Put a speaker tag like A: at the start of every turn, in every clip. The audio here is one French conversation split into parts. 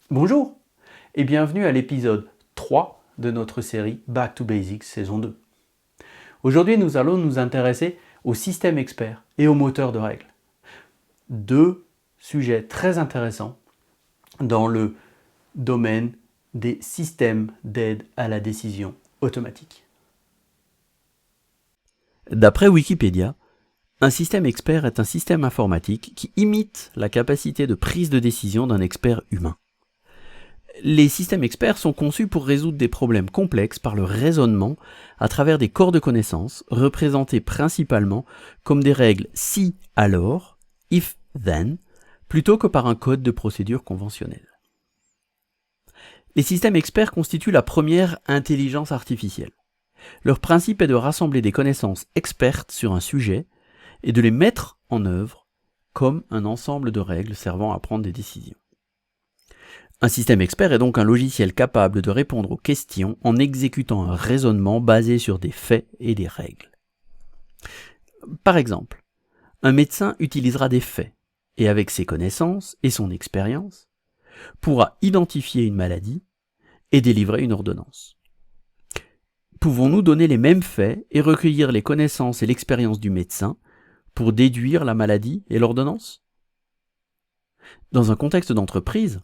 A: Bonjour et bienvenue à l'épisode 3 de notre série Back to Basics saison 2. Aujourd'hui, nous allons nous intéresser au système expert et au moteur de règles. Deux sujets très intéressants dans le domaine des systèmes d'aide à la décision automatique. D'après Wikipédia, un système expert est un système informatique qui imite la capacité de prise de décision d'un expert humain. Les systèmes experts sont conçus pour résoudre des problèmes complexes par le raisonnement à travers des corps de connaissances représentés principalement comme des règles si alors, if then, plutôt que par un code de procédure conventionnel. Les systèmes experts constituent la première intelligence artificielle. Leur principe est de rassembler des connaissances expertes sur un sujet et de les mettre en œuvre comme un ensemble de règles servant à prendre des décisions. Un système expert est donc un logiciel capable de répondre aux questions en exécutant un raisonnement basé sur des faits et des règles. Par exemple, un médecin utilisera des faits et avec ses connaissances et son expérience, pourra identifier une maladie et délivrer une ordonnance. Pouvons-nous donner les mêmes faits et recueillir les connaissances et l'expérience du médecin pour déduire la maladie et l'ordonnance ? Dans un contexte d'entreprise,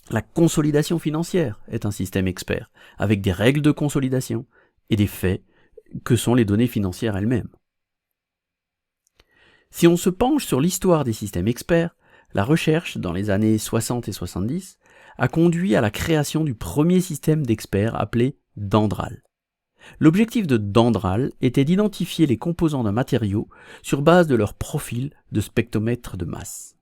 A: la consolidation financière est un système expert, avec des règles de consolidation et des faits que sont les données financières elles-mêmes. Si on se penche sur l'histoire des systèmes experts, la recherche dans les années 60 et 70 a conduit à la création du premier système d'experts appelé Dendral. L'objectif de Dendral était d'identifier les composants d'un matériau sur base de leur profil de spectromètre de masse.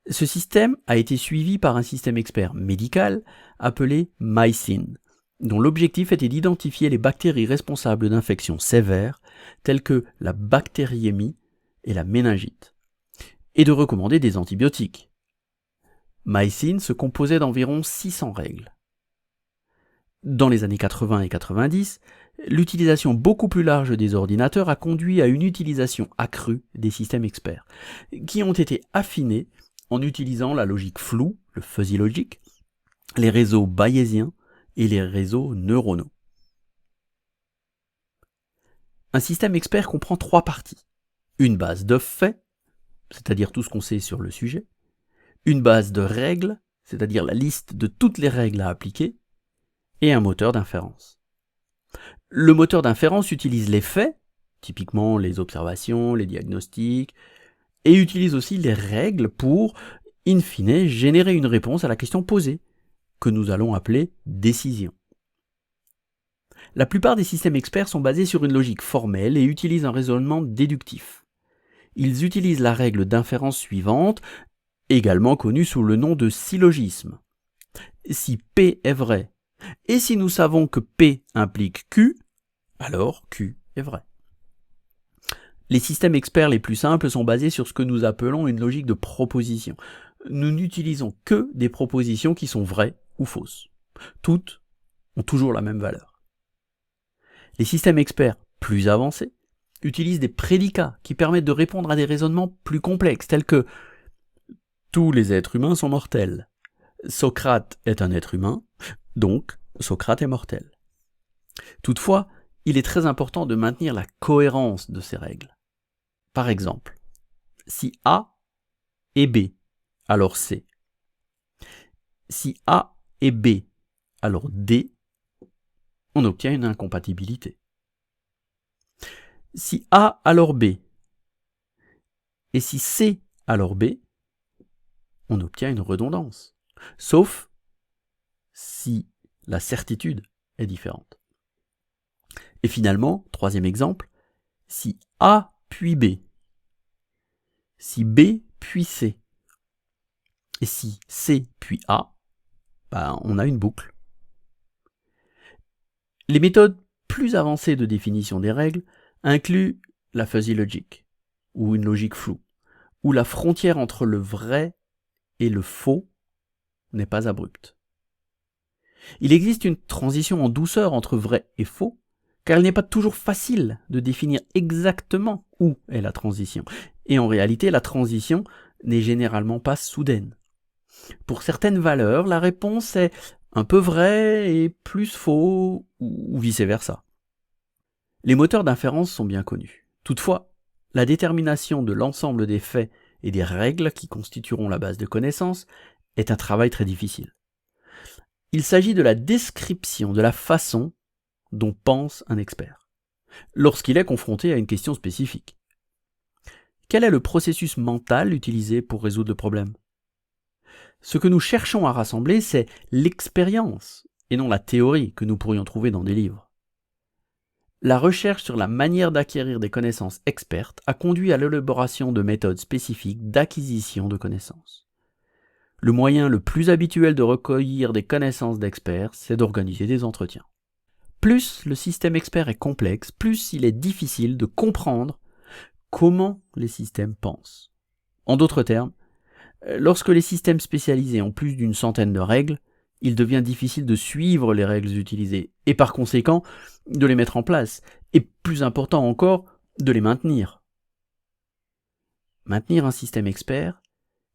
A: Ce système a été suivi par un système expert médical appelé MySyn, dont l'objectif était d'identifier les bactéries responsables d'infections sévères telles que la bactériémie et la méningite, et de recommander des antibiotiques. MySyn se composait d'environ 600 règles. Dans les années 80 et 90, l'utilisation beaucoup plus large des ordinateurs a conduit à une utilisation accrue des systèmes experts, qui ont été affinés en utilisant la logique floue, le fuzzy logic, les réseaux bayésiens et les réseaux neuronaux. Un système expert comprend trois parties. Une base de faits, c'est-à-dire tout ce qu'on sait sur le sujet, une base de règles, c'est-à-dire la liste de toutes les règles à appliquer, et un moteur d'inférence. Le moteur d'inférence utilise les faits, typiquement les observations, les diagnostics, et utilise aussi les règles pour, in fine, générer une réponse à la question posée, que nous allons appeler décision. La plupart des systèmes experts sont basés sur une logique formelle et utilisent un raisonnement déductif. Ils utilisent la règle d'inférence suivante, également connue sous le nom de syllogisme. Si P est vrai, et si nous savons que P implique Q, alors Q est vrai. Les systèmes experts les plus simples sont basés sur ce que nous appelons une logique de proposition. Nous n'utilisons que des propositions qui sont vraies ou fausses. Toutes ont toujours la même valeur. Les systèmes experts plus avancés utilisent des prédicats qui permettent de répondre à des raisonnements plus complexes, tels que « tous les êtres humains sont mortels »,« Socrate est un être humain, donc Socrate est mortel ». Toutefois, il est très important de maintenir la cohérence de ces règles. Par exemple, si A est B, alors C. Si A est B, alors D, on obtient une incompatibilité. Si A alors B, et si C alors B, on obtient une redondance. Sauf si la certitude est différente. Et finalement, troisième exemple, si A puis B, si B puis C, et si C puis A, on a une boucle. Les méthodes plus avancées de définition des règles incluent la fuzzy logic, ou une logique floue, où la frontière entre le vrai et le faux n'est pas abrupte. Il existe une transition en douceur entre vrai et faux, car il n'est pas toujours facile de définir exactement où est la transition. Et en réalité, la transition n'est généralement pas soudaine. Pour certaines valeurs, la réponse est un peu vrai et plus faux, ou vice-versa. Les moteurs d'inférence sont bien connus. Toutefois, la détermination de l'ensemble des faits et des règles qui constitueront la base de connaissances est un travail très difficile. Il s'agit de la description de la façon dont pense un expert, lorsqu'il est confronté à une question spécifique. Quel est le processus mental utilisé pour résoudre le problème ? Ce que nous cherchons à rassembler, c'est l'expérience, et non la théorie que nous pourrions trouver dans des livres. La recherche sur la manière d'acquérir des connaissances expertes a conduit à l'élaboration de méthodes spécifiques d'acquisition de connaissances. Le moyen le plus habituel de recueillir des connaissances d'experts, c'est d'organiser des entretiens. Plus le système expert est complexe, plus il est difficile de comprendre comment les systèmes pensent. En d'autres termes, lorsque les systèmes spécialisés ont plus d'une centaine de règles, il devient difficile de suivre les règles utilisées et par conséquent de les mettre en place et plus important encore, de les maintenir. Maintenir un système expert,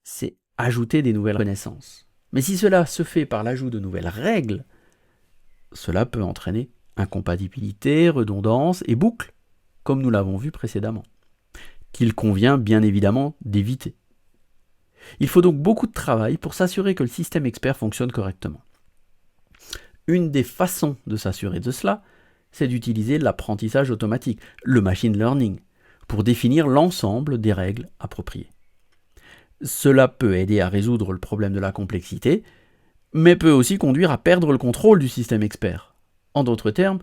A: c'est ajouter des nouvelles connaissances. Mais si cela se fait par l'ajout de nouvelles règles, cela peut entraîner incompatibilité, redondance et boucle, comme nous l'avons vu précédemment, qu'il convient bien évidemment d'éviter. Il faut donc beaucoup de travail pour s'assurer que le système expert fonctionne correctement. Une des façons de s'assurer de cela, c'est d'utiliser l'apprentissage automatique, le machine learning, pour définir l'ensemble des règles appropriées. Cela peut aider à résoudre le problème de la complexité, mais peut aussi conduire à perdre le contrôle du système expert. En d'autres termes,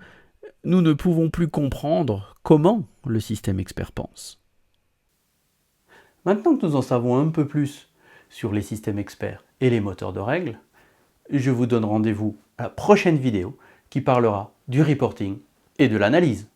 A: nous ne pouvons plus comprendre comment le système expert pense. Maintenant que nous en savons un peu plus sur les systèmes experts et les moteurs de règles, je vous donne rendez-vous à la prochaine vidéo qui parlera du reporting et de l'analyse.